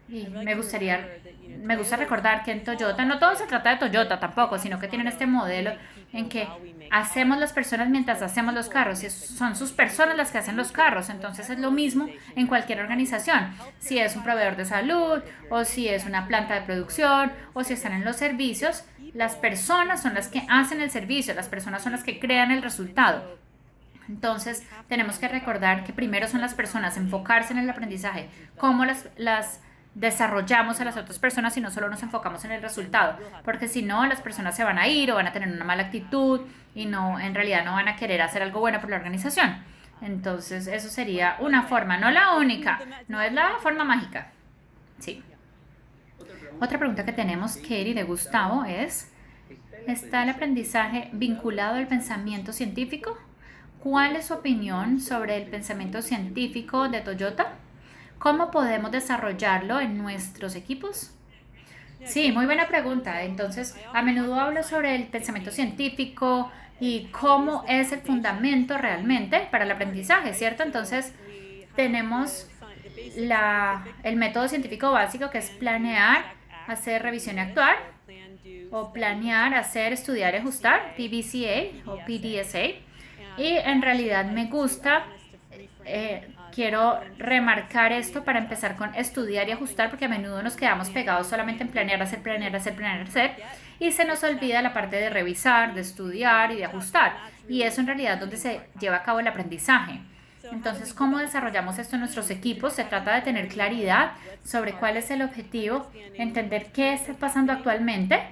Y me gusta recordar que en Toyota, no todo se trata de Toyota tampoco, sino que tienen este modelo en que hacemos las personas mientras hacemos los carros, y son sus personas las que hacen los carros, entonces es lo mismo en cualquier organización, si es un proveedor de salud, o si es una planta de producción, o si están en los servicios, las personas son las que hacen el servicio, las personas son las que crean el resultado. Entonces, tenemos que recordar que primero son las personas, enfocarse en el aprendizaje, cómo las desarrollamos a las otras personas y no solo nos enfocamos en el resultado, porque si no, las personas se van a ir o van a tener una mala actitud y no, en realidad no van a querer hacer algo bueno por la organización. Entonces, eso sería una forma, no la única, no es la forma mágica. Sí. Otra pregunta que tenemos, Katie, de Gustavo, es: ¿está el aprendizaje vinculado al pensamiento científico? ¿Cuál es su opinión sobre el pensamiento científico de Toyota? ¿Cómo podemos desarrollarlo en nuestros equipos? Sí, muy buena pregunta. Entonces, a menudo hablo sobre el pensamiento científico y cómo es el fundamento realmente para el aprendizaje, ¿cierto? Entonces, tenemos el método científico básico, que es planear, hacer, revisión y actuar, o planear, hacer, estudiar y ajustar, PDCA o PDSA. Y en realidad me gusta, quiero remarcar esto para empezar con estudiar y ajustar, porque a menudo nos quedamos pegados solamente en planear, hacer, planear, hacer, planear, hacer, y se nos olvida la parte de revisar, de estudiar y de ajustar. Y eso en realidad es donde se lleva a cabo el aprendizaje. Entonces, ¿cómo desarrollamos esto en nuestros equipos? Se trata de tener claridad sobre cuál es el objetivo, entender qué está pasando actualmente,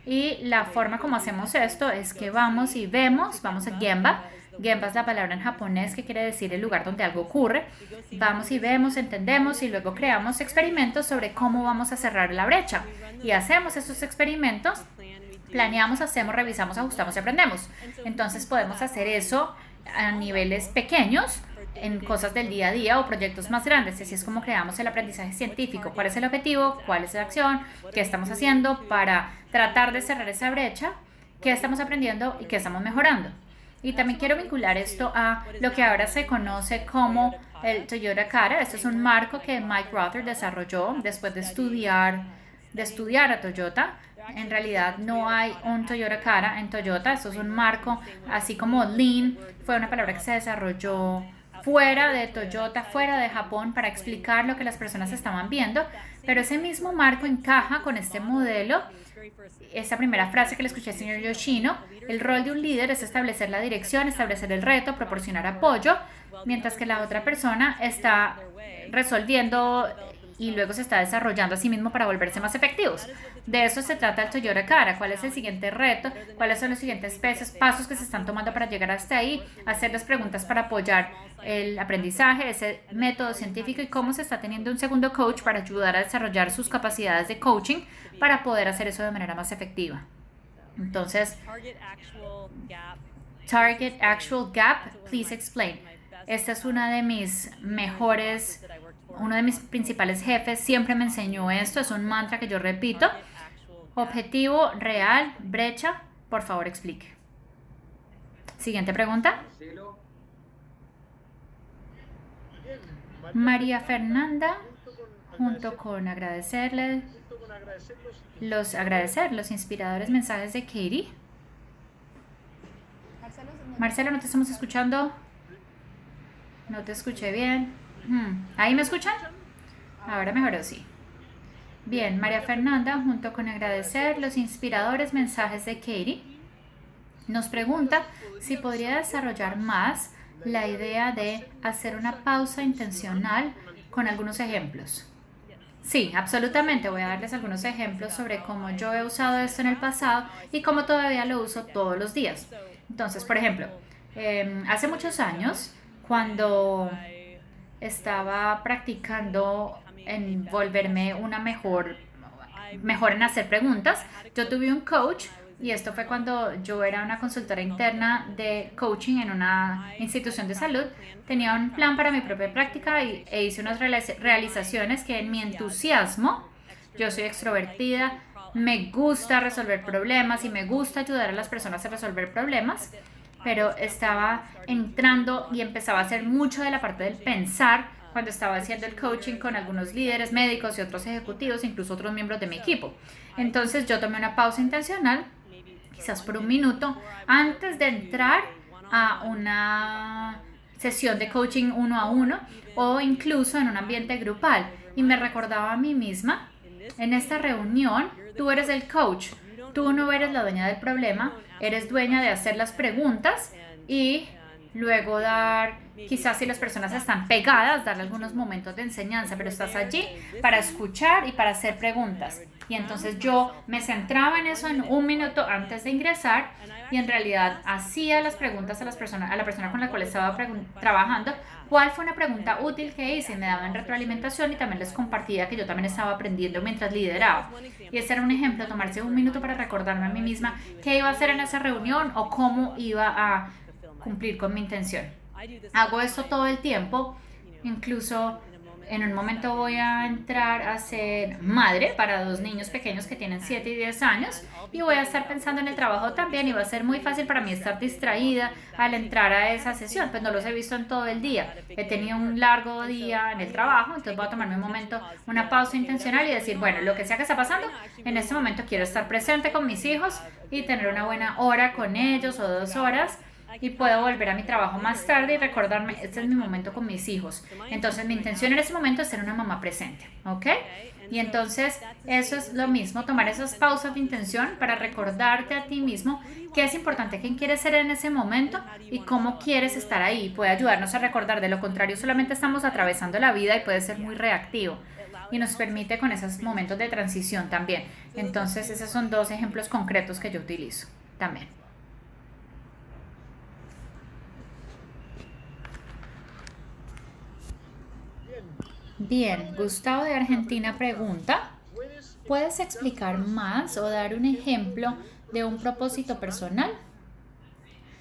y la forma como hacemos esto es que vamos y vemos, vamos a Gemba. Gemba es la palabra en japonés que quiere decir el lugar donde algo ocurre. Vamos y vemos, entendemos y luego creamos experimentos sobre cómo vamos a cerrar la brecha. Y hacemos esos experimentos, planeamos, hacemos, revisamos, ajustamos y aprendemos. Entonces podemos hacer eso a niveles pequeños, en cosas del día a día, o proyectos más grandes. Así es como creamos el aprendizaje científico. ¿Cuál es el objetivo? ¿Cuál es la acción? ¿Qué estamos haciendo para tratar de cerrar esa brecha? ¿Qué estamos aprendiendo y qué estamos mejorando? Y también quiero vincular esto a lo que ahora se conoce como el Toyota Kara. Esto es un marco que Mike Rother desarrolló después de estudiar a Toyota. En realidad no hay un Toyota Kara en Toyota. Esto es un marco, así como Lean fue una palabra que se desarrolló fuera de Toyota, fuera de Japón, para explicar lo que las personas estaban viendo, pero ese mismo marco encaja con este modelo. Esta primera frase que le escuché al señor Yoshino: el rol de un líder es establecer la dirección, establecer el reto, proporcionar apoyo, mientras que la otra persona está resolviendo y luego se está desarrollando a sí mismo para volverse más efectivos. De eso se trata el Toyota Kara. ¿Cuál es el siguiente reto? ¿Cuáles son los siguientes pasos que se están tomando para llegar hasta ahí? Hacer las preguntas para apoyar el aprendizaje, ese método científico, y cómo se está teniendo un segundo coach para ayudar a desarrollar sus capacidades de coaching para poder hacer eso de manera más efectiva. Entonces, Target Actual Gap, please explain. Esta es una de mis mejores, uno de mis principales jefes siempre me enseñó esto, es un mantra que yo repito: objetivo real, brecha, por favor explique. Siguiente pregunta. María Fernanda, junto con agradecer los inspiradores mensajes de Katie. Marcelo, ¿no te estamos escuchando? No te escuché bien. ¿Ahí me escuchan? Ahora mejoró, sí. Bien, María Fernanda, junto con agradecer los inspiradores mensajes de Katie, nos pregunta si podría desarrollar más la idea de hacer una pausa intencional con algunos ejemplos. Sí, absolutamente. Voy a darles algunos ejemplos sobre cómo yo he usado esto en el pasado y cómo todavía lo uso todos los días. Entonces, por ejemplo, hace muchos años, cuando estaba practicando en volverme una mejor en hacer preguntas, yo tuve un coach, y esto fue cuando yo era una consultora interna de coaching en una institución de salud. Tenía un plan para mi propia práctica e hice unas realizaciones que, en mi entusiasmo, yo soy extrovertida me gusta resolver problemas y me gusta ayudar a las personas a resolver problemas, pero estaba entrando y empezaba a hacer mucho de la parte del pensar cuando estaba haciendo el coaching con algunos líderes médicos y otros ejecutivos, incluso otros miembros de mi equipo. Entonces yo tomé una pausa intencional, quizás por un minuto, antes de entrar a una sesión de coaching uno a uno o incluso en un ambiente grupal, y me recordaba a mí misma: en esta reunión tú eres el coach, tú no eres la dueña del problema, eres dueña de hacer las preguntas y luego dar, quizás si las personas están pegadas, darle algunos momentos de enseñanza, pero estás allí para escuchar y para hacer preguntas. Y entonces yo me centraba en eso en un minuto antes de ingresar y en realidad hacía las preguntas a la persona con la cual estaba trabajando. ¿Cuál fue una pregunta útil que hice? Me daban retroalimentación y también les compartía que yo también estaba aprendiendo mientras lideraba. Y ese era un ejemplo: tomarse un minuto para recordarme a mí misma qué iba a hacer en esa reunión o cómo iba a cumplir con mi intención. Hago esto todo el tiempo, incluso en un momento voy a entrar a ser madre para 2 niños pequeños que tienen 7 y 10 años y voy a estar pensando en el trabajo también, y va a ser muy fácil para mí estar distraída al entrar a esa sesión, pues no los he visto en todo el día, he tenido un largo día en el trabajo, entonces voy a tomarme un momento, una pausa intencional y decir, bueno, lo que sea que está pasando, en este momento quiero estar presente con mis hijos y tener una buena hora con ellos o 2 horas, y puedo volver a mi trabajo más tarde y recordarme, este es mi momento con mis hijos. Entonces mi intención en ese momento es ser una mamá presente, ¿ok? Y entonces eso es lo mismo, tomar esas pausas de intención para recordarte a ti mismo qué es importante, quién quieres ser en ese momento y cómo quieres estar ahí. Puede ayudarnos a recordar, de lo contrario solamente estamos atravesando la vida y puede ser muy reactivo. Y nos permite con esos momentos de transición también. Entonces esos son 2 ejemplos concretos que yo utilizo también. Bien, Gustavo de Argentina pregunta: ¿puedes explicar más o dar un ejemplo de un propósito personal?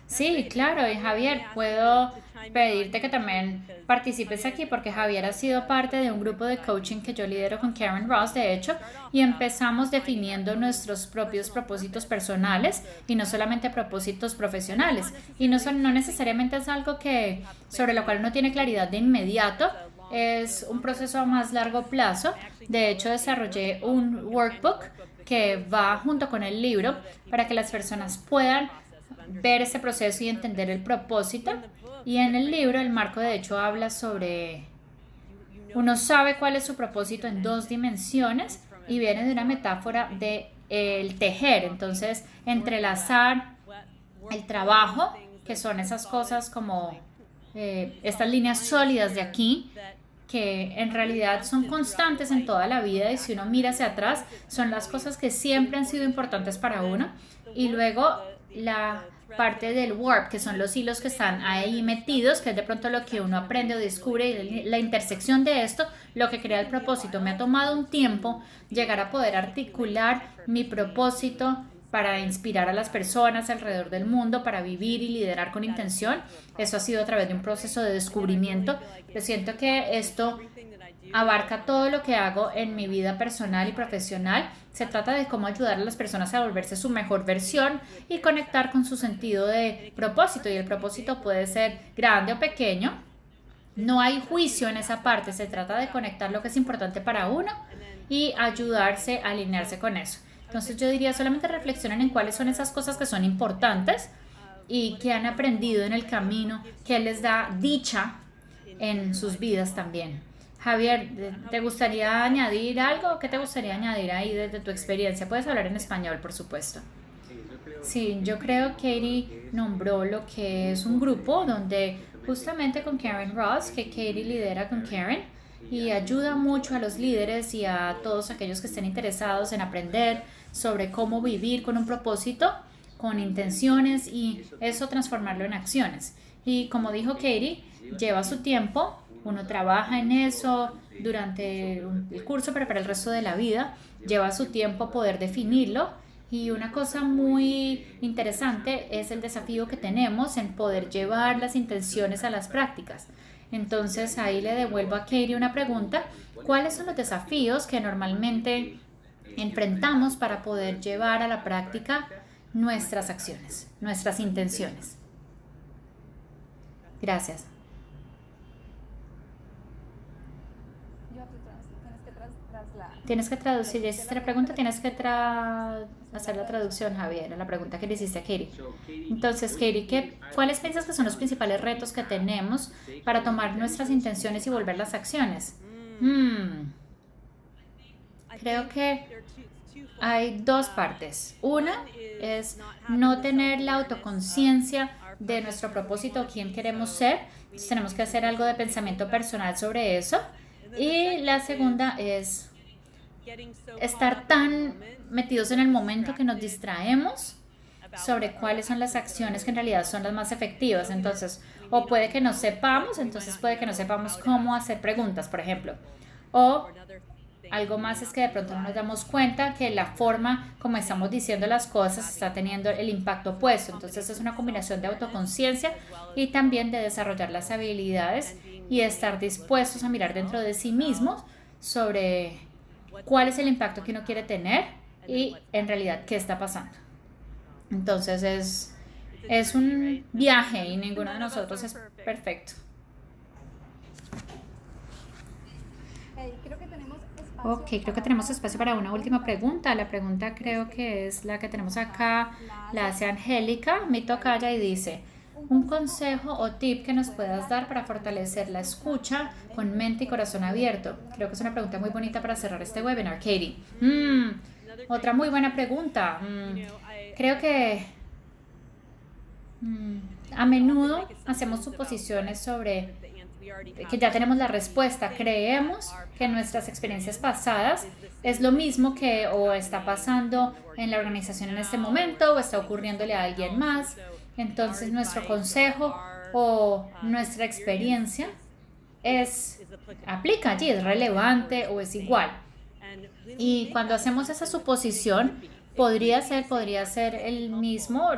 Sí, claro, y Javier, puedo pedirte que también participes aquí porque Javier ha sido parte de un grupo de coaching que yo lidero con Karen Ross, de hecho, y empezamos definiendo nuestros propios propósitos personales y no solamente propósitos profesionales. Y no necesariamente es algo sobre lo cual uno tiene claridad de inmediato, es un proceso a más largo plazo. De hecho, desarrollé un workbook que va junto con el libro para que las personas puedan ver ese proceso y entender el propósito. Y en el libro, el marco de hecho habla sobre, uno sabe cuál es su propósito en 2 dimensiones y viene de una metáfora de el tejer. Entonces, entrelazar el trabajo, que son esas cosas como estas líneas sólidas de aquí, que en realidad son constantes en toda la vida, y si uno mira hacia atrás, son las cosas que siempre han sido importantes para uno. Y luego la parte del warp, que son los hilos que están ahí metidos, que es de pronto lo que uno aprende o descubre, y la intersección de esto, lo que crea el propósito. Me ha tomado un tiempo llegar a poder articular mi propósito para inspirar a las personas alrededor del mundo, para vivir y liderar con intención. Eso ha sido a través de un proceso de descubrimiento. Yo siento que esto abarca todo lo que hago en mi vida personal y profesional. Se trata de cómo ayudar a las personas a volverse su mejor versión y conectar con su sentido de propósito. Y el propósito puede ser grande o pequeño. No hay juicio en esa parte. Se trata de conectar lo que es importante para uno y ayudarse a alinearse con eso. Entonces yo diría, solamente reflexionen en cuáles son esas cosas que son importantes y que han aprendido en el camino, que les da dicha en sus vidas también. Javier, ¿te gustaría añadir algo? ¿Qué te gustaría añadir ahí desde tu experiencia? Puedes hablar en español, por supuesto. Sí, yo creo que Katie nombró lo que es un grupo donde justamente con Karen Ross, que Katie lidera con Karen, y ayuda mucho a los líderes y a todos aquellos que estén interesados en aprender sobre cómo vivir con un propósito, con intenciones, y eso transformarlo en acciones. Y como dijo Katie, lleva su tiempo, uno trabaja en eso durante el curso, pero para el resto de la vida lleva su tiempo poder definirlo. Y una cosa muy interesante es el desafío que tenemos en poder llevar las intenciones a las prácticas. Entonces ahí le devuelvo a Katie una pregunta: ¿cuáles son los desafíos que normalmente enfrentamos para poder llevar a la práctica nuestras acciones, nuestras intenciones. Gracias. Tienes que traducir, ya hiciste la pregunta, tienes que hacer la traducción, Javier, a la pregunta que le hiciste a Katie. Entonces, Katie, ¿cuáles piensas que son los principales retos que tenemos para tomar nuestras intenciones y volver las acciones? Creo que hay dos partes. Una es no tener la autoconciencia de nuestro propósito, quién queremos ser. Entonces, tenemos que hacer algo de pensamiento personal sobre eso. Y la segunda es estar tan metidos en el momento que nos distraemos sobre cuáles son las acciones que en realidad son las más efectivas. Entonces, o puede que no sepamos, entonces puede que no sepamos cómo hacer preguntas, por ejemplo. O algo más es que de pronto no nos damos cuenta que la forma como estamos diciendo las cosas está teniendo el impacto opuesto. Entonces es una combinación de autoconciencia y también de desarrollar las habilidades y estar dispuestos a mirar dentro de sí mismos sobre cuál es el impacto que uno quiere tener y en realidad qué está pasando. Entonces es un viaje y ninguno de nosotros es perfecto. Ok, creo que tenemos espacio para una última pregunta. La pregunta creo que es la que tenemos acá, la hace Angélica, mi tocaya, y dice: un consejo o tip que nos puedas dar para fortalecer la escucha con mente y corazón abierto. Creo que es una pregunta muy bonita para cerrar este webinar, Katie. Otra muy buena pregunta. Creo que a menudo hacemos suposiciones sobre que ya tenemos la respuesta. Creemos que nuestras experiencias pasadas es lo mismo que o está pasando en la organización en este momento o está ocurriéndole a alguien más. Entonces nuestro consejo o nuestra experiencia aplica allí, es relevante o es igual. Y cuando hacemos esa suposición, podría ser el mismo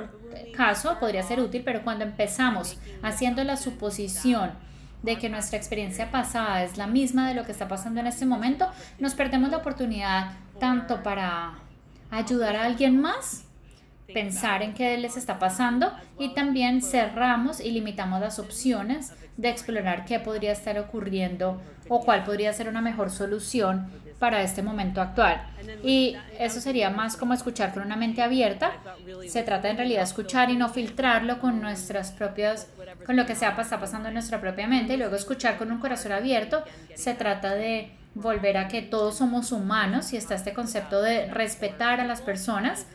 caso, podría ser útil, pero cuando empezamos haciendo la suposición de que nuestra experiencia pasada es la misma de lo que está pasando en este momento, nos perdemos la oportunidad tanto para ayudar a alguien más, pensar en qué les está pasando, y también cerramos y limitamos las opciones de explorar qué podría estar ocurriendo o cuál podría ser una mejor solución para este momento actual. Y eso sería más como escuchar con una mente abierta. Se trata en realidad de escuchar y no filtrarlo con con lo que está pasando en nuestra propia mente, y luego escuchar con un corazón abierto. Se trata de volver a que todos somos humanos y está este concepto de respetar a las personas,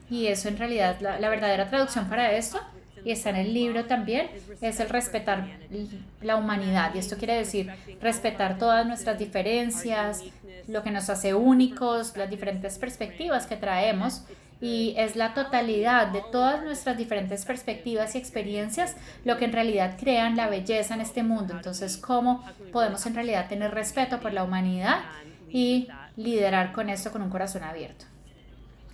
y eso en realidad la verdadera traducción para esto, y está en el libro también, es el respetar la humanidad. Y esto quiere decir respetar todas nuestras diferencias, lo que nos hace únicos, las diferentes perspectivas que traemos, y es la totalidad de todas nuestras diferentes perspectivas y experiencias lo que en realidad crean la belleza en este mundo. Entonces, ¿cómo podemos en realidad tener respeto por la humanidad y liderar con esto con un corazón abierto?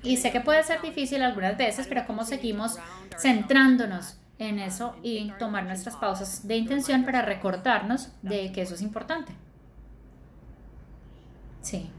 Y sé que puede ser difícil algunas veces, pero cómo seguimos centrándonos en eso y tomar nuestras pausas de intención para recordarnos de que eso es importante. Sí.